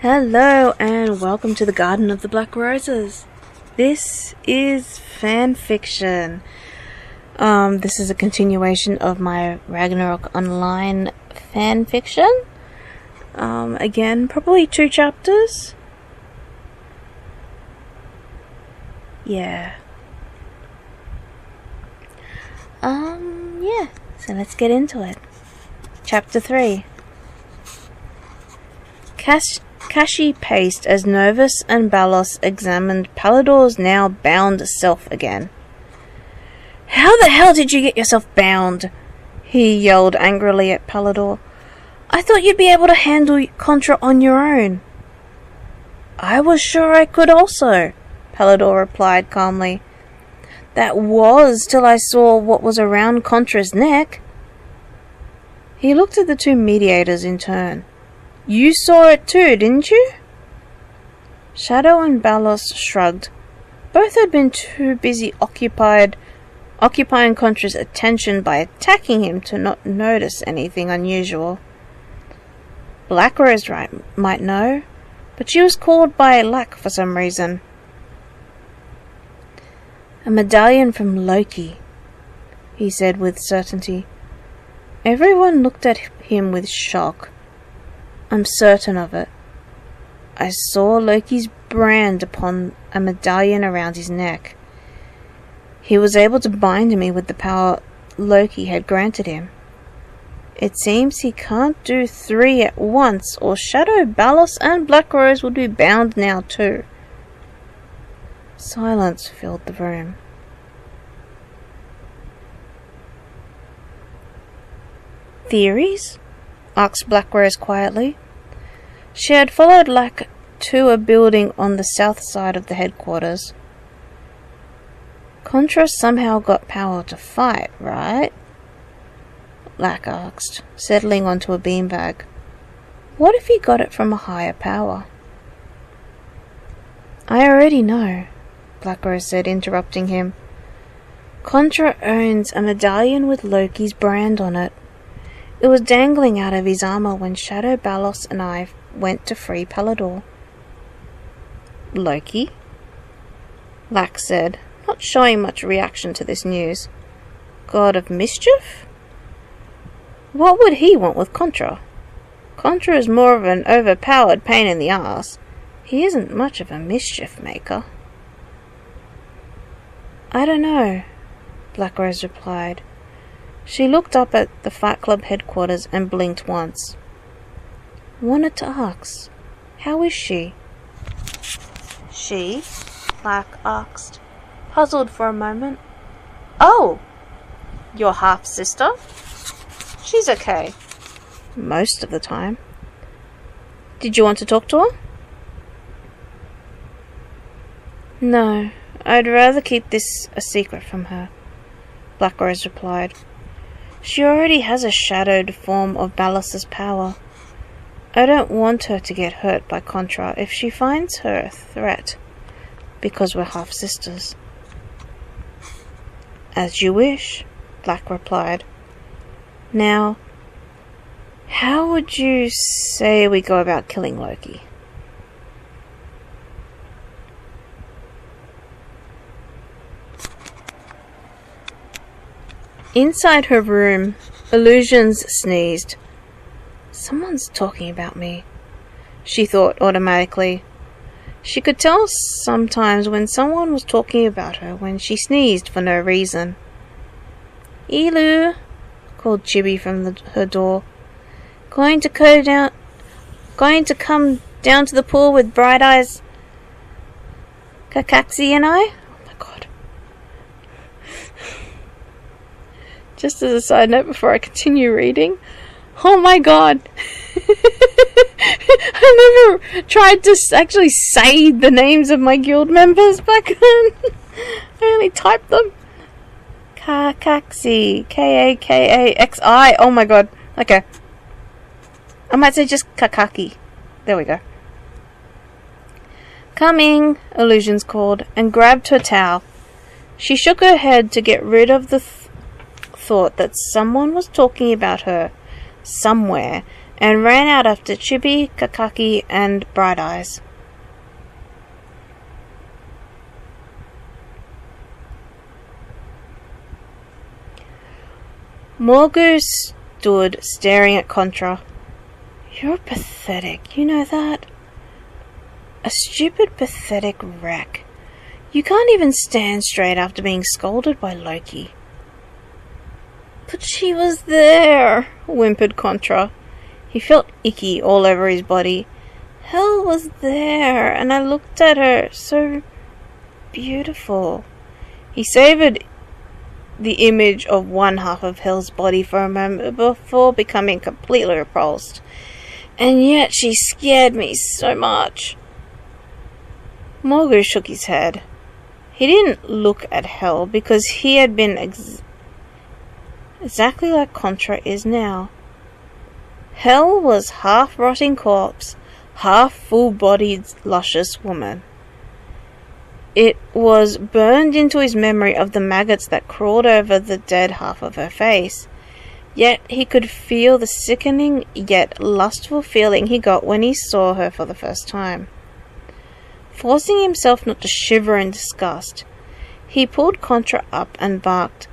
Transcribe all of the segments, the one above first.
Hello and welcome to the Garden of the Black Roses. This is fan fiction. This is a continuation of my Ragnarok Online Fanfiction. Again, probably 2 chapters. Yeah. Yeah. So let's get into it. Chapter 3. Kashi paced as Novus and Balos examined Pallador's now bound self again. "How the hell did you get yourself bound?" he yelled angrily at Pallador. "I thought you'd be able to handle Contra on your own." "I was sure I could also," Pallador replied calmly. "That was till I saw what was around Contra's neck." He looked at the 2 mediators in turn. "You saw it too, didn't you?" Shadow and Balos shrugged. Both had been too busy occupying Contra's attention by attacking him to not notice anything unusual. Black Rose might know, but she was called by Lack for some reason. "A medallion from Loki," he said with certainty. Everyone looked at him with shock. "I'm certain of it. I saw Loki's brand upon a medallion around his neck. He was able to bind me with the power Loki had granted him. It seems he can't do 3 at once, or Shadow, Balos, and Black Rose would be bound now too." Silence filled the room. "Theories?" asked Black Rose quietly. She had followed Lack to a building on the south side of the headquarters. "Contra somehow got power to fight, right?" Lack asked, settling onto a beanbag. "What if he got it from a higher power?" "I already know," Black Rose said, interrupting him. "Contra owns a medallion with Loki's brand on it. It was dangling out of his armor when Shadow, Balos, and I went to free Pallador." "Loki?" Lack said, not showing much reaction to this news. "God of mischief? What would he want with Contra? Contra is more of an overpowered pain in the ass. He isn't much of a mischief maker." "I don't know," Black Rose replied. She looked up at the Fight Club headquarters and blinked once. "Wanted to ask, how is she?" "She?" Lack asked, puzzled for a moment. "Oh, your half-sister? She's okay. Most of the time. Did you want to talk to her?" "No, I'd rather keep this a secret from her," Black Rose replied. "She already has a shadowed form of Balos's power. I don't want her to get hurt by Contra if she finds her a threat, because we're half-sisters." "As you wish," Black replied. "Now, how would you say we go about killing Loki?" Inside her room, Illusions sneezed. "Someone's talking about me," she thought automatically. She could tell sometimes when someone was talking about her when she sneezed for no reason. "Elu," called Chibi from her door. Going to come down to the pool with Bright Eyes Kakaxi and I?" Oh my god. Just as a side note before I continue reading, oh my god, I never tried to actually say the names of my guild members back then. I only typed them. Kakaxi, Kakaxi. Oh my god. Okay. I might say just Kakaki. There we go. "Coming," Illusions called, and grabbed her towel. She shook her head to get rid of the thought that someone was talking about her, somewhere and ran out after Chibi, Kakaki, and Bright Eyes. Morgu stood staring at Contra. "You're pathetic, you know that? A stupid, pathetic wreck. You can't even stand straight after being scolded by Loki." "But she was there," whimpered Contra. He felt icky all over his body. "Hell was there, and I looked at her, so beautiful." He savoured the image of one half of Hell's body for a moment before becoming completely repulsed. "And yet she scared me so much." Morgu shook his head. He didn't look at Hell because he had been exactly like Contra is now. Hell was half-rotting corpse, half-full-bodied, luscious woman. It was burned into his memory of the maggots that crawled over the dead half of her face. Yet he could feel the sickening yet lustful feeling he got when he saw her for the first time. Forcing himself not to shiver in disgust, he pulled Contra up and barked,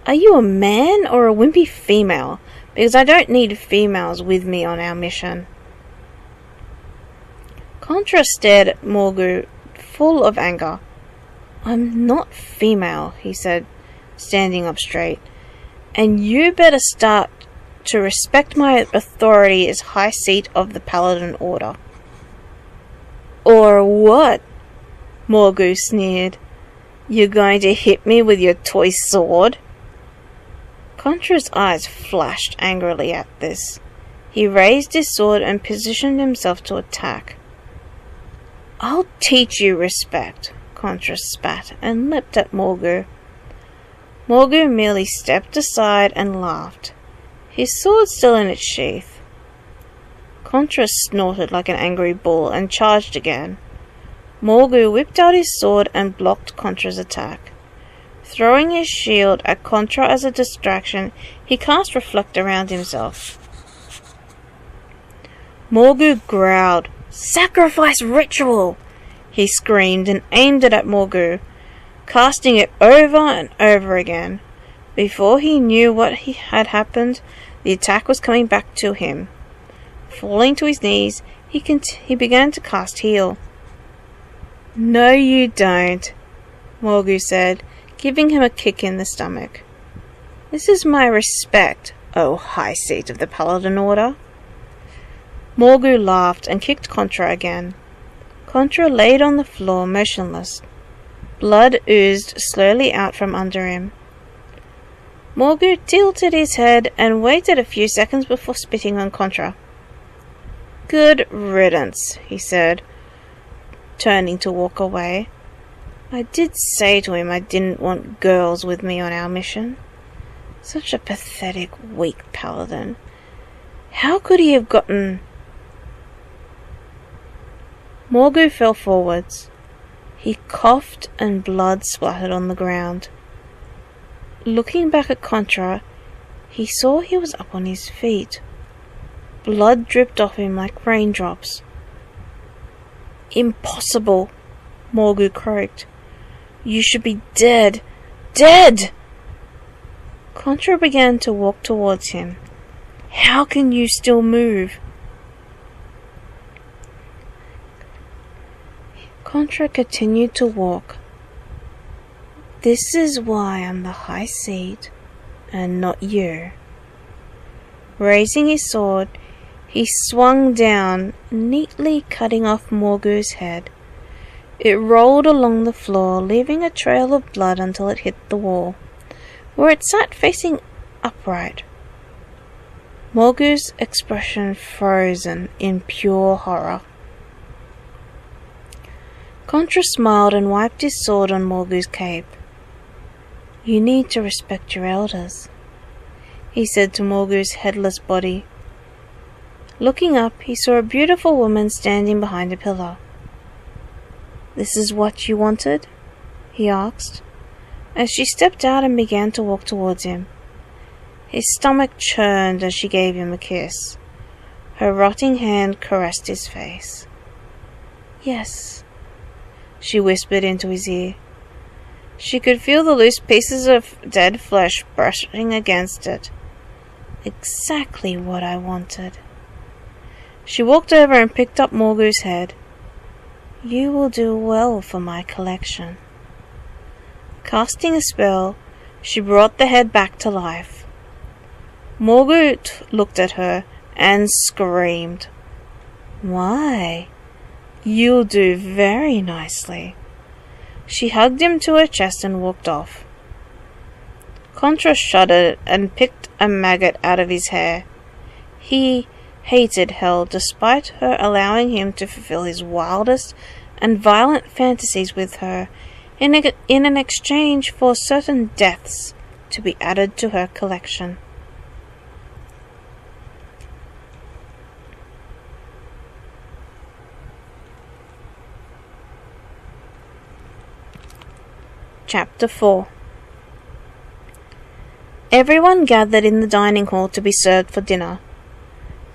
"Are you a man or a wimpy female? Because I don't need females with me on our mission." Contra stared at Morgu, full of anger. "I'm not female," he said, standing up straight, "and you better start to respect my authority as High Seat of the Paladin Order." "Or what?" Morgu sneered. "You're going to hit me with your toy sword?" Contra's eyes flashed angrily at this. He raised his sword and positioned himself to attack. "I'll teach you respect," Contra spat and leapt at Morgu. Morgu merely stepped aside and laughed, his sword still in its sheath. Contra snorted like an angry bull and charged again. Morgu whipped out his sword and blocked Contra's attack. Throwing his shield at Contra as a distraction, he cast Reflect around himself. Morgu growled, "Sacrifice ritual!" He screamed and aimed it at Morgu, casting it over and over again. Before he knew what had happened, the attack was coming back to him. Falling to his knees, he began to cast Heal. "No you don't," Morgu said, giving him a kick in the stomach. "This is my respect, O High Seat of the Paladin Order." Morgu laughed and kicked Contra again. Contra laid on the floor motionless. Blood oozed slowly out from under him. Morgu tilted his head and waited a few seconds before spitting on Contra. "Good riddance," he said, turning to walk away. "I did say to him I didn't want girls with me on our mission. Such a pathetic, weak paladin. How could he have gotten—" Morgu fell forwards. He coughed and blood splattered on the ground. Looking back at Contra, he saw he was up on his feet. Blood dripped off him like raindrops. "Impossible," Morgu croaked. "You should be dead. Dead!" Contra began to walk towards him. "How can you still move?" Contra continued to walk. "This is why I'm the High Seat, and not you." Raising his sword, he swung down, neatly cutting off Morgu's head. It rolled along the floor, leaving a trail of blood until it hit the wall, where it sat facing upright. Morgu's expression frozen in pure horror. Contra smiled and wiped his sword on Morgu's cape. "You need to respect your elders," he said to Morgu's headless body. Looking up, he saw a beautiful woman standing behind a pillar. "This is what you wanted?" he asked, as she stepped out and began to walk towards him. His stomach churned as she gave him a kiss. Her rotting hand caressed his face. "Yes," she whispered into his ear. She could feel the loose pieces of dead flesh brushing against it. Exactly what I wanted. She walked over and picked up Morgu's head. "You will do well for my collection." Casting a spell, she brought the head back to life. Morgu looked at her and screamed. "Why, you'll do very nicely." She hugged him to her chest and walked off. Contra shuddered and picked a maggot out of his hair. He hated Hell despite her allowing him to fulfill his wildest and violent fantasies with her in an exchange for certain deaths to be added to her collection. Chapter 4. Everyone gathered in the dining hall to be served for dinner.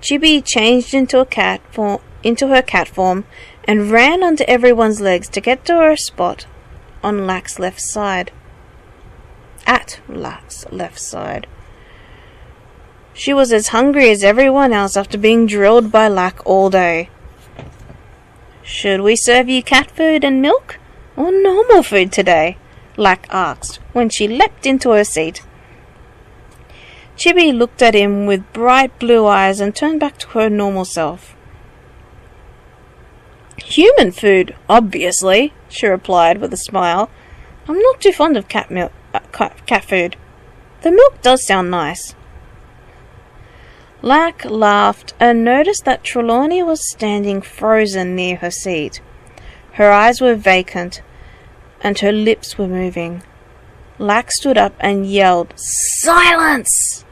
Chibi changed into her cat form and ran onto everyone's legs to get to her spot on Lack's left side. At Lack's left side. She was as hungry as everyone else after being drilled by Lack all day. "Should we serve you cat food and milk, or normal food today?" Lack asked when she leapt into her seat. Chibi looked at him with bright blue eyes and turned back to her normal self. "Human food, obviously," she replied with a smile. "I'm not too fond of cat food. The milk does sound nice." Lack laughed and noticed that Trelawney was standing frozen near her seat. Her eyes were vacant, and her lips were moving. Lack stood up and yelled, "Silence!"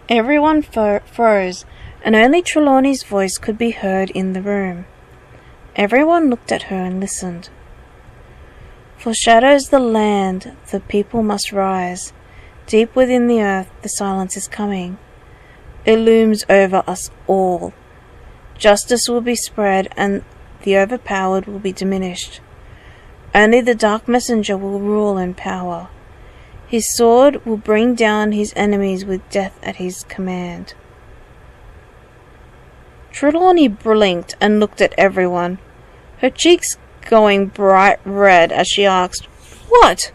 Everyone froze, and only Trelawney's voice could be heard in the room. Everyone looked at her and listened. "Foreshadows the land, the people must rise. Deep within the earth, the silence is coming. It looms over us all. Justice will be spread, and the overpowered will be diminished. Only the Dark Messenger will rule in power. His sword will bring down his enemies with death at his command." Trelawney blinked and looked at everyone, her cheeks going bright red as she asked, "What?"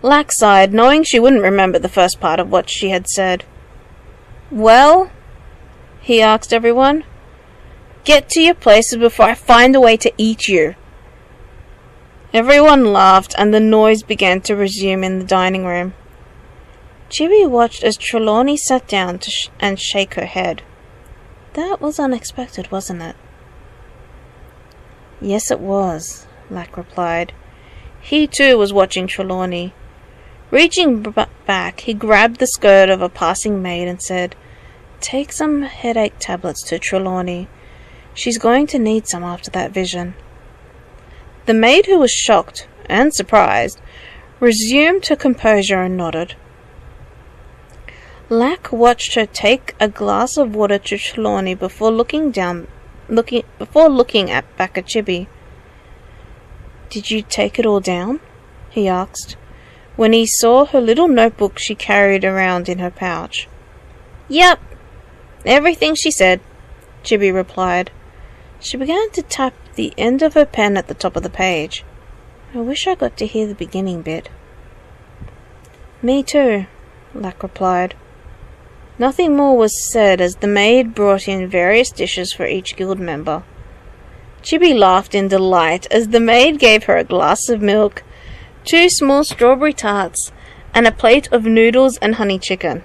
Lack sighed, knowing she wouldn't remember the first part of what she had said. "Well?" he asked everyone. "Get to your places before I find a way to eat you." Everyone laughed and the noise began to resume in the dining room. Chibi watched as Trelawney sat down and shake her head. "That was unexpected, wasn't it?" "Yes, it was," Lack replied. He too was watching Trelawney. Reaching back, he grabbed the skirt of a passing maid and said, "Take some headache tablets to Trelawney. She's going to need some after that vision." The maid, who was shocked and surprised, resumed her composure and nodded. Lack watched her take a glass of water to Trelawney before looking back at Chibi. "Did you take it all down?" he asked, when he saw her little notebook she carried around in her pouch. "Yep, everything she said," Chibi replied. She began to tap the end of her pen at the top of the page. "I wish I got to hear the beginning bit." "Me too," Lack replied. Nothing more was said as the maid brought in various dishes for each guild member. Chibi laughed in delight as the maid gave her a glass of milk, 2 small strawberry tarts, and a plate of noodles and honey chicken.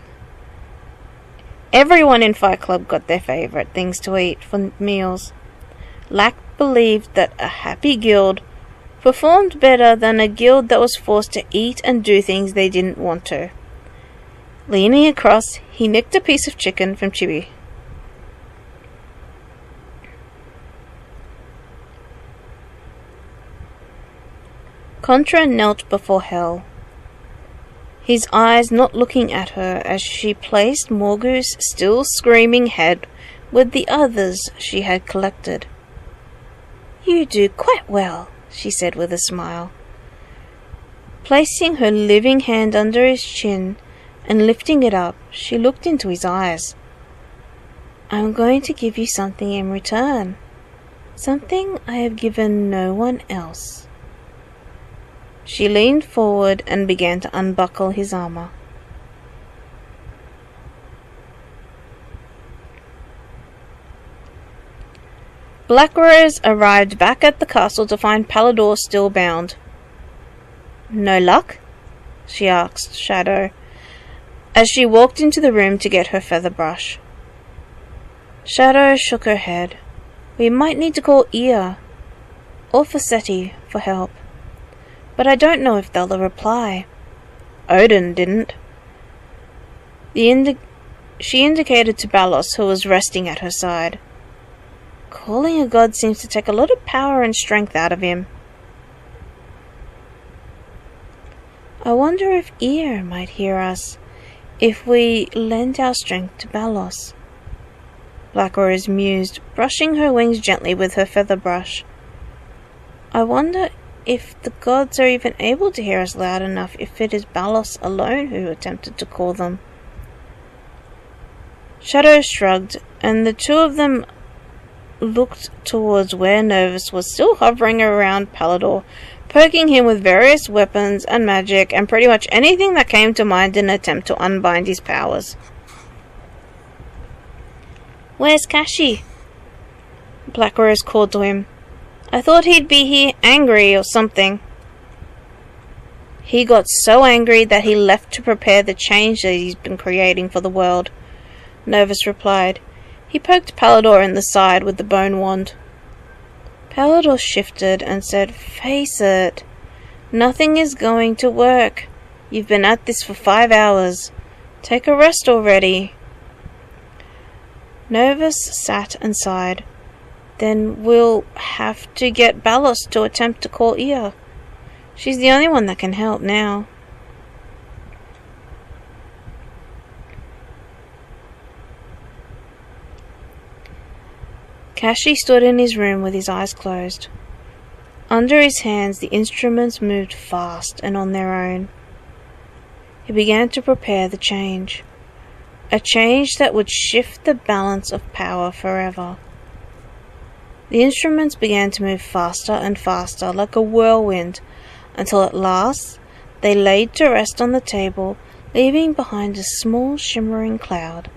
Everyone in Fight Club got their favourite things to eat for meals. Lack believed that a happy guild performed better than a guild that was forced to eat and do things they didn't want to. Leaning across, he nicked a piece of chicken from Chibi. Contra knelt before Hell. his eyes not looking at her as she placed Morgu's still screaming head with the others she had collected. "You do quite well," she said with a smile. Placing her living hand under his chin and lifting it up, she looked into his eyes. "I'm going to give you something in return. Something I have given no one else." She leaned forward and began to unbuckle his armor. Black Rose arrived back at the castle to find Palador still bound. "No luck?" she asked Shadow, as she walked into the room to get her feather brush. Shadow shook her head. "We might need to call Ea or Faceti for help, but I don't know if they'll reply. Odin didn't." She indicated to Balos, who was resting at her side. "Calling a god seems to take a lot of power and strength out of him. I wonder if Ea might hear us if we lend our strength to Balos." Black Rose mused, brushing her wings gently with her feather brush. "I wonder if the gods are even able to hear us loud enough if it is Balos alone who attempted to call them." Shadow shrugged, and the two of them looked towards where Nervous was still hovering around Palador, poking him with various weapons and magic and pretty much anything that came to mind in an attempt to unbind his powers. "Where's Kashi?" Black Rose called to him. "I thought he'd be here angry or something." "He got so angry that he left to prepare the change that he's been creating for the world," Nervous replied. He poked Palador in the side with the bone wand. Palador shifted and said, "Face it. Nothing is going to work. You've been at this for 5 hours. Take a rest already." Nervous sat and sighed. "Then we'll have to get Balos to attempt to call Ea. She's the only one that can help now." Kashi stood in his room with his eyes closed. Under his hands the instruments moved fast and on their own. He began to prepare the change. A change that would shift the balance of power forever. The instruments began to move faster and faster like a whirlwind until at last they laid to rest on the table, leaving behind a small shimmering cloud.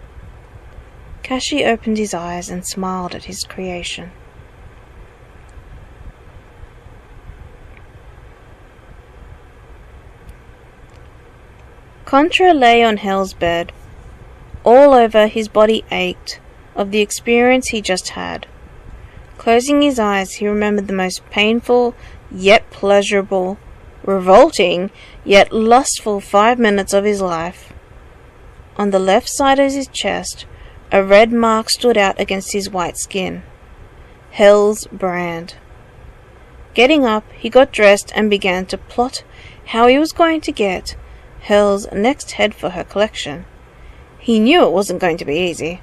Kashi opened his eyes and smiled at his creation. Contra lay on Hell's bed. All over his body ached of the experience he just had. Closing his eyes, he remembered the most painful, yet pleasurable, revolting, yet lustful 5 minutes of his life. On the left side of his chest, a red mark stood out against his white skin. Hell's brand. Getting up, he got dressed and began to plot how he was going to get Hell's next head for her collection. He knew it wasn't going to be easy.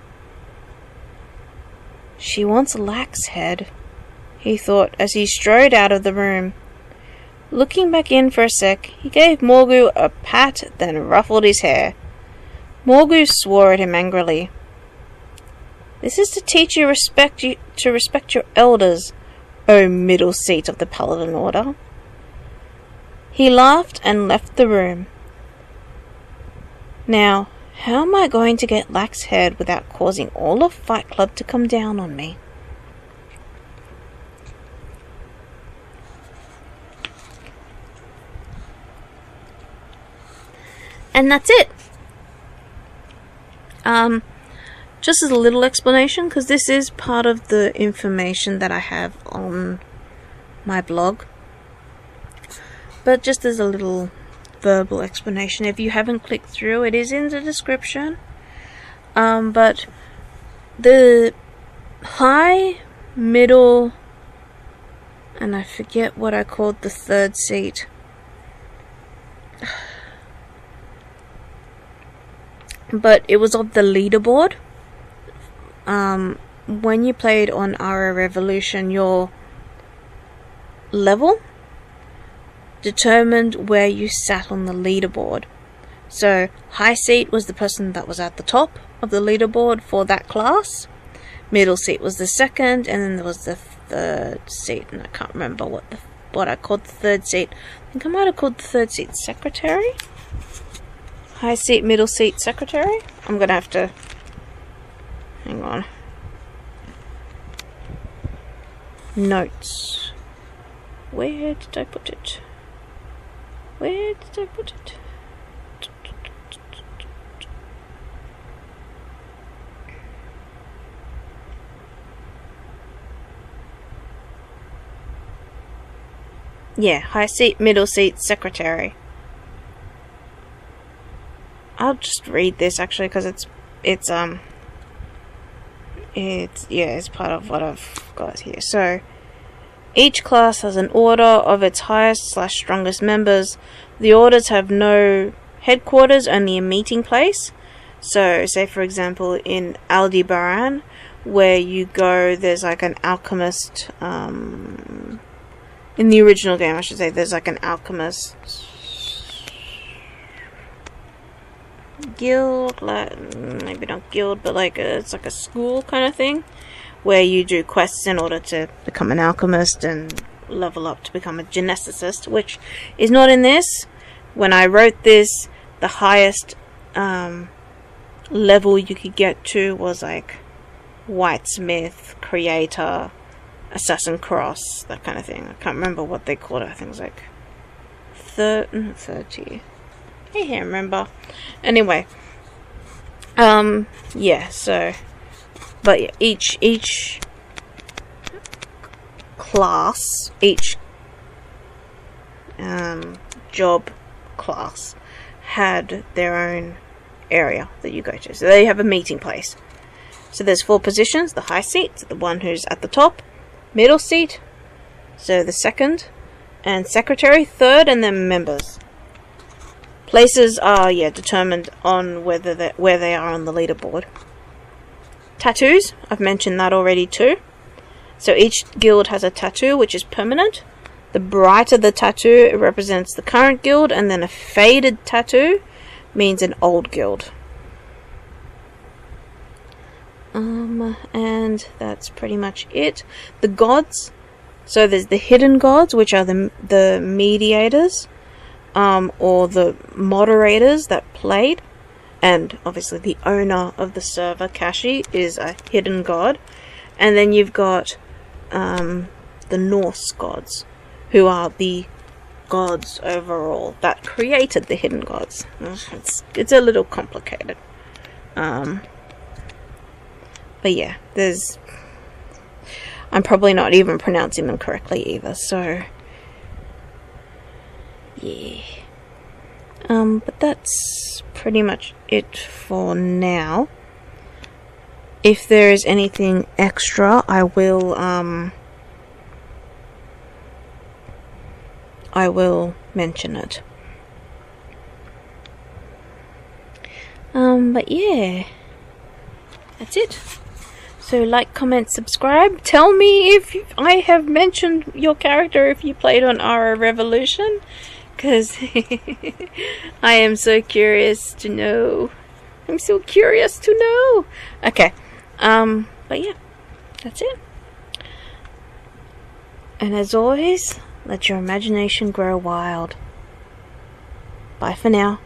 "She wants Lax's head," he thought as he strode out of the room. Looking back in for a sec, he gave Morgu a pat, then ruffled his hair. Morgu swore at him angrily. "This is to teach you to respect your elders, O middle seat of the Paladin Order." He laughed and left the room. Now, how am I going to get Lax's head without causing all of Fight Club to come down on me? And that's it. Just as a little explanation, because this is part of the information that I have on my blog. But just as a little verbal explanation, if you haven't clicked through, it is in the description. But the high, middle, and I forget what I called the third seat. but it was of the leaderboard. When you played on Ara Revolution, your level determined where you sat on the leaderboard. So high seat was the person that was at the top of the leaderboard for that class. Middle seat was the second, and then there was the third seat, and I can't remember what I called the third seat. I think I might have called the third seat secretary. High seat, middle seat, secretary. I'm gonna have to hang on. Notes. Where did I put it? Where did I put it? Yeah, high seat, middle seat, secretary. I'll just read this actually because it's part of what I've got here. So each class has an order of its highest/strongest members. The orders have no headquarters, only a meeting place. So say for example in Aldebaran, where you go, there's like an alchemist, in the original game I should say, there's like an alchemist guild, like, maybe not guild, but like it's like a school kind of thing, where you do quests in order to become an alchemist and level up to become a geneticist, which is not in this. When I wrote this, the highest level you could get to was like whitesmith, creator, assassin cross, that kind of thing. I can't remember what they called it. I think it was like 30. I can't remember. Anyway, yeah. So, but yeah, each class, each job class had their own area that you go to. So they have a meeting place. So there's 4 positions. The high seat, the one who's at the top. Middle seat, so the second, and secretary, third, and then members. Places are determined on where they are on the leaderboard. Tattoos, I've mentioned that already too. So each guild has a tattoo which is permanent. The brighter the tattoo, it represents the current guild, and then a faded tattoo means an old guild. And that's pretty much it. The gods, so there's the hidden gods, which are the mediators, or the moderators that played, and obviously the owner of the server, Kashi, is a hidden god. And then you've got the Norse gods, who are the gods overall that created the hidden gods. It's a little complicated. But yeah, I'm probably not even pronouncing them correctly either, so yeah. But that's pretty much it for now. If there is anything extra, I will mention it. But yeah, that's it. So like, comment, subscribe. Tell me if I have mentioned your character if you played on Ara Revolution, because I am so curious to know. I'm so curious to know. Okay, but yeah, that's it. And as always, let your imagination grow wild. Bye for now.